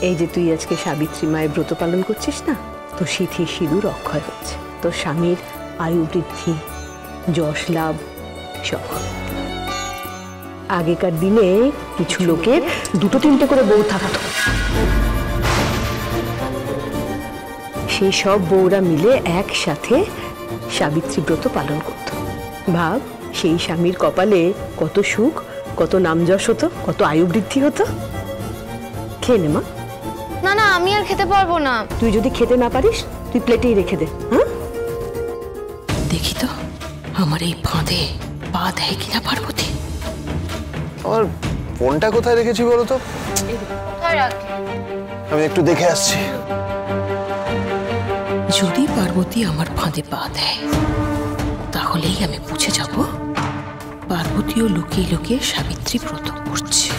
এই যে তুই আজকে সাবিত্রী মায়ের ব্রত পালন করছিস না, তো সিথি সিঁদুর অক্ষয় হচ্ছে, তোর স্বামীর আয়ু বৃদ্ধি, যশ লাভ সব। আগেকার দিনে কিছু লোকের দুটো তিনটে করে বউ থাকতো, সেই সব বউরা মিলে একসাথে সাবিত্রী ব্রত পালন করত। ভাব, সেই স্বামীর কপালে কত সুখ, কত নাম যশ হতো, কত আয়ু বৃদ্ধি হতো। খেয়ে নে মা। না না, আমি আর খেতে পারবো না। তুই যদি খেতে না পারিস তুই প্লেটেই রেখে দে। হ্যাঁ, দেখি তো আমার এই ফাঁদে পা দেয় কিনা পার্বতী। আমার ফোনটা কোথায় রেখেছি বলো তো? কোথায় রাখলি? আমি একটু দেখে আসছি। যদি পার্বতী আমার ফাঁদে পা দেয় তাহলেই আমি বুঝে যাব পার্বতীও লুকিয়ে লুকিয়ে সাবিত্রী ব্রত করছে।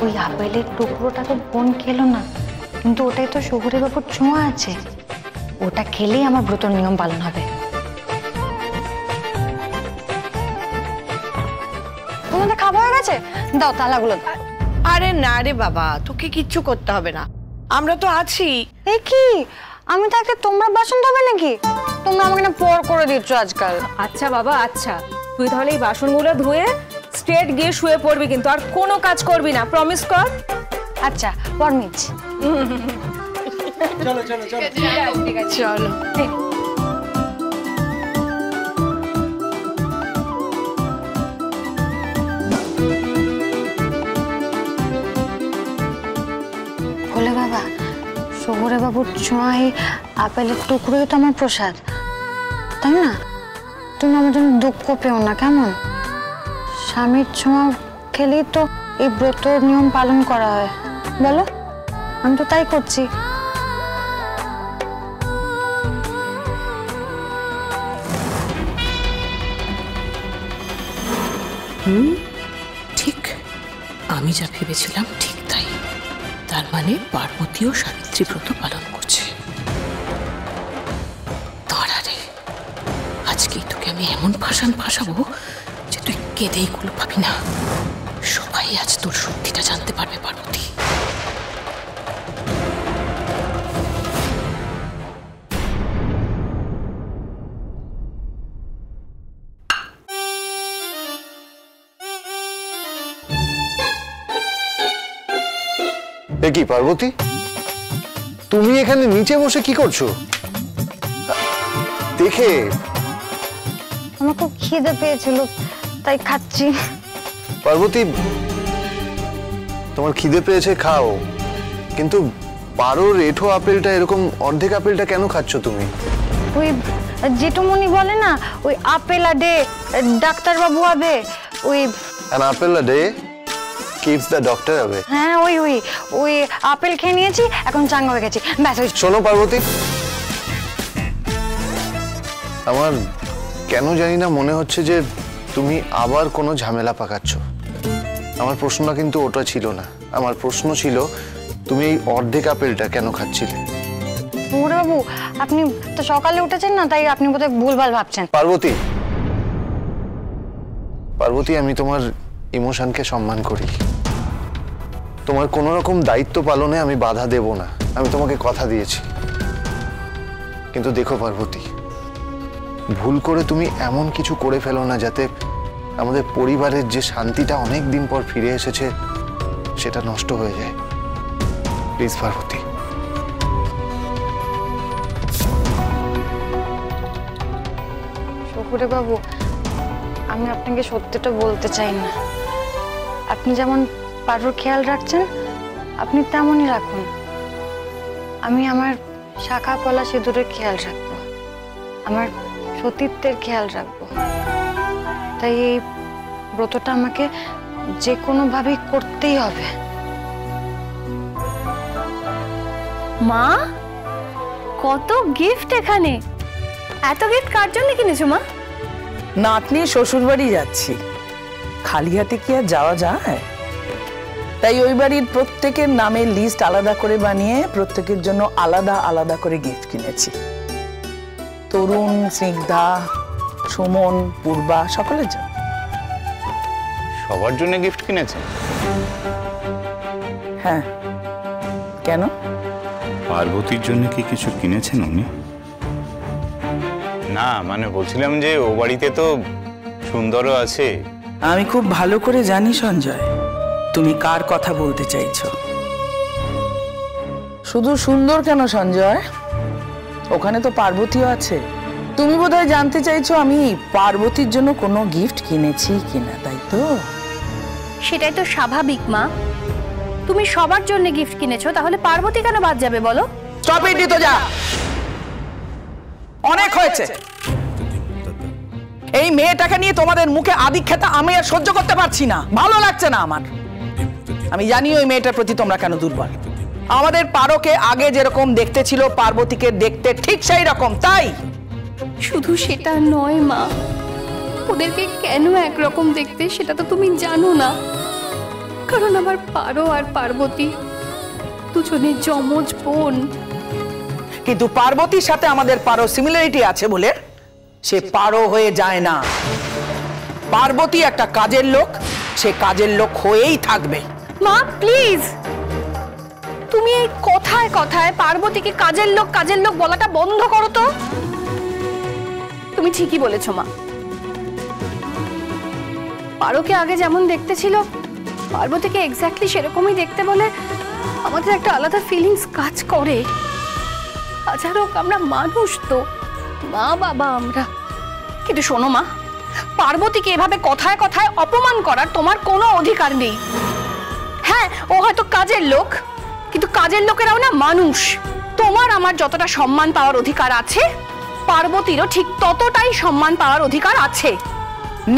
ওই আপেলের টুকরোটা তো বোন খেলো না, কিন্তু ওটাই তো শহুরে বাবুর ছোঁয়া আছে, ওটা খেলেই আমার ব্রতর নিয়ম পালন হবে। তোমাদের খাবার হয়ে গেছে? দাও তালাগুলো। আরে না রে বাবা, তোকে কিচ্ছু করতে হবে না, আমরা তো আছি। এ কি, আমি থাকতে তোমরা বাসন ধোবে নাকি? তোমরা আমাকে না পর করে দিচ্ছ আজকাল। আচ্ছা বাবা, আচ্ছা তুই তাহলে এই বাসনগুলো ধুয়ে স্ট্রেট গিয়ে শুয়ে পড়বি, কিন্তু আর কোনো কাজ করবি না, প্রমিস কর। আচ্ছা, প্রমিস। চলো চলো চলো চলো। বলে বাবা, শহুরে বাবুর ছোঁয়ায় আপেলের টুকরোই তো আমার প্রসাদ, তাই না? তুমি আমার জন্য দুঃখ পেও না কেমন? স্বামীর ছোঁয়া খেলেই তো এই ব্রত নিয়ম পালন করা হয়, বলো? আমি তো তাই করছি। ঠিক আমি যা ভেবেছিলাম ঠিক তাই। তার মানে পার্বতীও সাবিত্রী ব্রত পালন করছে। দাঁড়া রে, আজকেই তোকে আমি এমন ভাষণ ভাসাবো যে তুই কেঁদেই গুলো পাবি না। সবাই আজ তোর সত্যিটা জানতে পারবে পার্বতী। কি পার্বতী, তুমি এখানে নিচে বসে কি করছো? দেখে আমার খুব খিদে পেয়েছিল তাই খাচ্ছি। পার্বতী, তোমার খিদে পেয়েছে খাও, কিন্তু বারোর এঠো আপেলটা, এরকম অর্ধেক আপেলটা কেন খাচ্ছ তুমি? ওই জেঠুমনি বলে না, ওই আপেল আ ডে ডাক্তারবাবু হবে, ওই an apple a day keeps the doctor away। হ্যাঁ, ওই ওই ওই আপেল খেয়ে নিয়েছি, এখন চাঙ্গা হয়ে গেছি, ব্যাস। শোনো পার্বতী, আমার কেন জানি না মনে হচ্ছে যে তুমি আবার কোনো ঝামেলা পাকাচ্ছ। আমার প্রশ্নটা কিন্তু ওটা ছিল না, আমার প্রশ্ন ছিল তুমি এই অর্ধেক আপেলটা কেন খাচ্ছিলে? বাবু, আপনি তো সকালে উঠেছেন না, তাই আপনি বোধহয় ভুলভাল ভাবছেন। পার্বতী, পার্বতী, আমি তোমার ইমোশনকে সম্মান করি, তোমার কোনো রকম দায়িত্ব পালনে আমি বাধা দেব না, আমি তোমাকে কথা দিয়েছি। কিন্তু দেখো পার্বতী, ভুল করে তুমি এমন কিছু করে ফেলো না যাতে আমাদের পরিবারের যে শান্তিটা অনেক দিন পর ফিরে এসেছে সেটা নষ্ট হয়ে যায়। প্লিজ পার্বতী। শহুরে বাবু, আমি আপনাকে সত্যিটা বলতে চাই না। আপনি যেমন পারুর খেয়াল রাখছেন, আপনি তেমনই রাখুন। আমি আমার শাখা পলা সিঁদুরের খেয়াল রাখবো, আমার সতীত্বের খেয়াল রাখবো। তাই এই ব্রতটা আমাকে যে কোনোভাবেই করতেই হবে। মা, কত গিফট এখানে! এত গিফট কার জন্য কিনেছো মা? নাতনি শ্বশুর বাড়ি যাচ্ছি, খালি হাতে কি আর যাওয়া যায়? তাই ওই বাড়ির প্রত্যেকের নামের লিস্ট আলাদা করে বানিয়ে প্রত্যেকের জন্য আলাদা আলাদা করে গিফট কিনেছি। তরুণ, স্নিগ্ধা, সুমন, পূর্বা সকলের জন্য। সবার জন্য গিফট কিনেছেন? হ্যাঁ, কেন? পার্বতীর জন্য কি কিছু কিনেছেন উনি? না মানে বলছিলাম যে ও বাড়িতে তো সুন্দরও আছে। আমি খুব ভালো করে জানি সঞ্জয় তুমি কার কথা বলতে চাইছো। শুধু সুন্দর কেন সঞ্জয়, ওখানে তো পার্বতীও আছে। তুমি বোধহয় জানতে চাইছো আমি পার্বতীর জন্য কোনো গিফট কিনেছি কিনা, তাই তো? সেটাই তো স্বাভাবিক মা। তুমি সবার জন্য গিফট কিনেছো, তাহলে পার্বতী কেন বাদ যাবে বলো? স্টপ ইট তো যা, অনেক হয়েছে। এই মেয়েটাকে নিয়ে তোমাদের মুখে আদিক্ষেতা আমি আর সহ্য করতে পারছি না, ভালো লাগছে না আমার। আমি জানি ওই মেয়েটার প্রতি তোমরা কেন দুর্বল। আমাদের পারোকে আগে যেরকম দেখতে ছিল পার্বতীকে দেখতে ঠিক সেই রকম, তাই শুধু সেটা নয় মা, ওদেরকে কেন একরকম দেখতে সেটা তো তুমি জানো না। কারণ আমার পারো আর পার্বতী দুজনের যমজ বোন। কিন্তু পার্বতীর সাথে আমাদের পারো সিমিলারিটি আছে বলে সে পারো হয়ে যায় না। পার্বতী একটা কাজের লোক, সে কাজের লোক হয়েই থাকবে। মা প্লিজ, তুমি এই কথায় কথায় পার্বতীকে কাজের লোক বলাটা বন্ধ করো তো। তুমি ঠিকই বলেছো মা, পারোকে আগে যেমন দেখতে ছিল পার্বতীকে এক্স্যাক্টলি সেরকমই দেখতে বলে আমাদের একটা আলাদা ফিলিংস কাজ করে। হাজার হোক আমরা মানুষ তো, মা বাবা আমরা। কিন্তু শোনো মা, পার্বতীকে এভাবে কথায় কথায় অপমান করার তোমার কোনো অধিকার নেই। হ্যাঁ, ও হয়তো কাজের লোক, কিন্তু কাজের লোকেরাও না মানুষ। তোমার আমার যতটা সম্মান পাওয়ার অধিকার আছে, পার্বতীরও ঠিক ততটাই সম্মান পাওয়ার অধিকার আছে।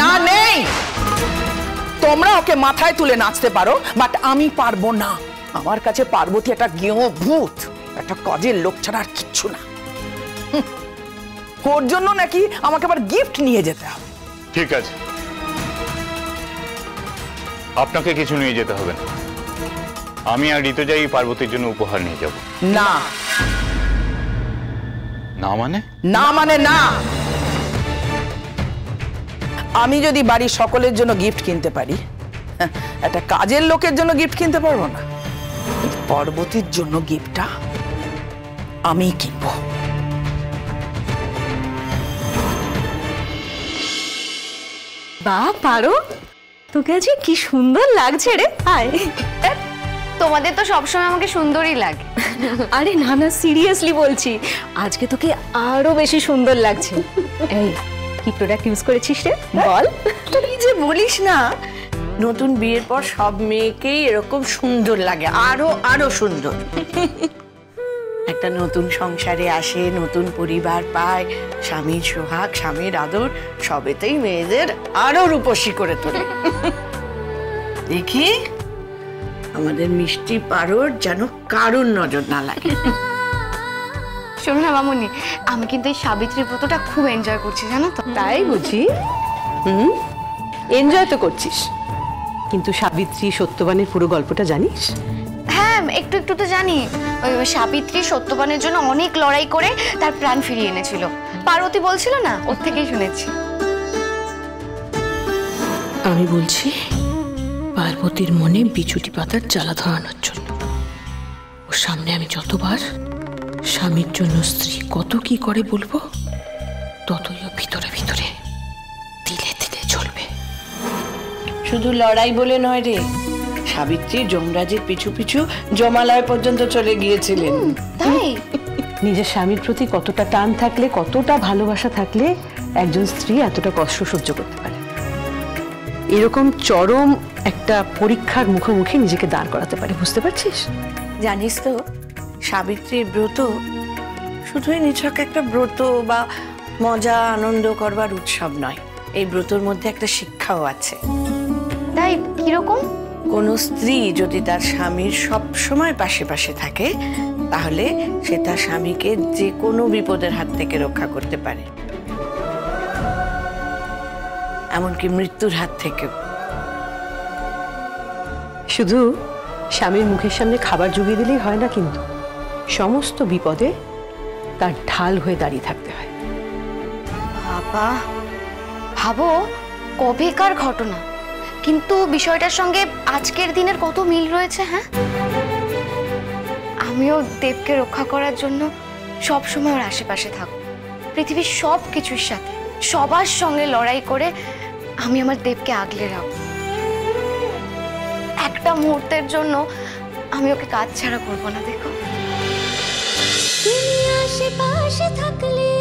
না নেই, তোমরা ওকে মাথায় তুলে নাচতে পারো, বাট আমি পারবো না। আমার কাছে পার্বতী একটা গেঁয়ো ভূত, একটা কাজের লোক ছাড়া আর কিচ্ছু না। ওর জন্য নাকি আমাকে আবার গিফট নিয়ে যেতে হবে। ঠিক আছে, আপনাকে কিছু নিয়ে যেতে হবে না। আমি আর ঋতুজাই পার্বতীর জন্য উপহার নিয়ে যাব। না না মানে? না মানে না। আমি যদি বাড়ির সকলের জন্য গিফট কিনতে পারি, একটা কাজের লোকের জন্য গিফট কিনতে পারবো না। পার্বতীর জন্য গিফটটা আমি কিনবো। বাহ পারো, তোকে আজকে কি সুন্দর লাগছে রে। আয়। তোমাদের তো সবসময় আমাকে সুন্দরই লাগে। আরে না না, সিরিয়াসলি বলছি, আজকে তোকে আরো বেশি সুন্দর লাগছে। এই কি প্রোডাক্ট ইউজ করেছিস রে বল। তুই যে বলিস না, নতুন বিয়ের পর সব মেয়েকেই এরকম সুন্দর লাগে, আরো আরো সুন্দর। একটা নতুন সংসারে আসে, নতুন পরিবার পায়, স্বামীর সোহাগ, স্বামীর আদর সবেতেই মেয়েদের আরো রূপসী করে তোলে। দেখি আমাদের মিষ্টি পারোর যেন কারুর নজর না লাগে। শোনো না মামুনি, আমি কিন্তু এই সাবিত্রী ব্রতটা খুব এনজয় করছি, জানো তো। তাই বুঝি? এনজয় তো করছিস, কিন্তু সাবিত্রী সত্যবানের পুরো গল্পটা জানিস? হ্যাঁ, একটু একটু তো জানি। ওই সাবিত্রী সত্যবানের জন্য অনেক লড়াই করে তার প্রাণ ফিরিয়ে এনেছিল। পার্বতী বলছিল না, ওর থেকেই শুনেছি। আমি বলছি পার্বতীর মনে বিছুটি পাতার জ্বালা ধরানোর জন্য। ওর সামনে আমি যতবার স্বামীর জন্য স্ত্রী কত কি করে বলবো, ততই ও ভিতরে ভিতরে দিলে দিলে চলবে। শুধু লড়াই বলে নয় রে, সাবিত্রী যমরাজের পিছু পিছু জমালয় পর্যন্ত চলে গিয়েছিলেন। তাই নিজের স্বামীর প্রতি কতটা টান থাকলে, কতটা ভালোবাসা থাকলে একজন স্ত্রী এতটা কষ্ট সহ্য করতে পারে। এরকম চরম একটা পরীক্ষার মুখোমুখি নিজেকে দাঁড় করাতে পারে, বুঝতে পারছিস? জানিস তো, সাবিত্রীর ব্রত শুধুই নিছক একটা ব্রত বা মজা আনন্দ করবার উৎসব নয়, এই ব্রতর মধ্যে একটা শিক্ষাও আছে। তাই কিরকম? কোনো স্ত্রী যদি তার স্বামীর সব সময় পাশে পাশে থাকে, তাহলে সে তার স্বামীকে যে কোনো বিপদের হাত থেকে রক্ষা করতে পারে, এমনকি মৃত্যুর হাত থেকেও। শুধু স্বামীর মুখের সামনে খাবার জুগিয়ে দিলেই হয় না, কিন্তু সমস্ত বিপদে তার ঢাল হয়ে দাঁড়িয়ে থাকতে হয়। বাবা, ভাবো কবেকার ঘটনা, কিন্তু বিষয়টার সঙ্গে আজকের দিনের কত মিল রয়েছে। হ্যাঁ, আমিও দেবকে রক্ষা করার জন্য সব সময় ওর আশেপাশে থাকবো। পৃথিবীর সব কিছুর সাথে সবার সঙ্গে লড়াই করে আমি আমার দেবকে আগলে রাখবো। একটা মুহূর্তের জন্য আমি ওকে কাজ ছাড়া করবো না। দেখো, তুমি আশেপাশে থাকলে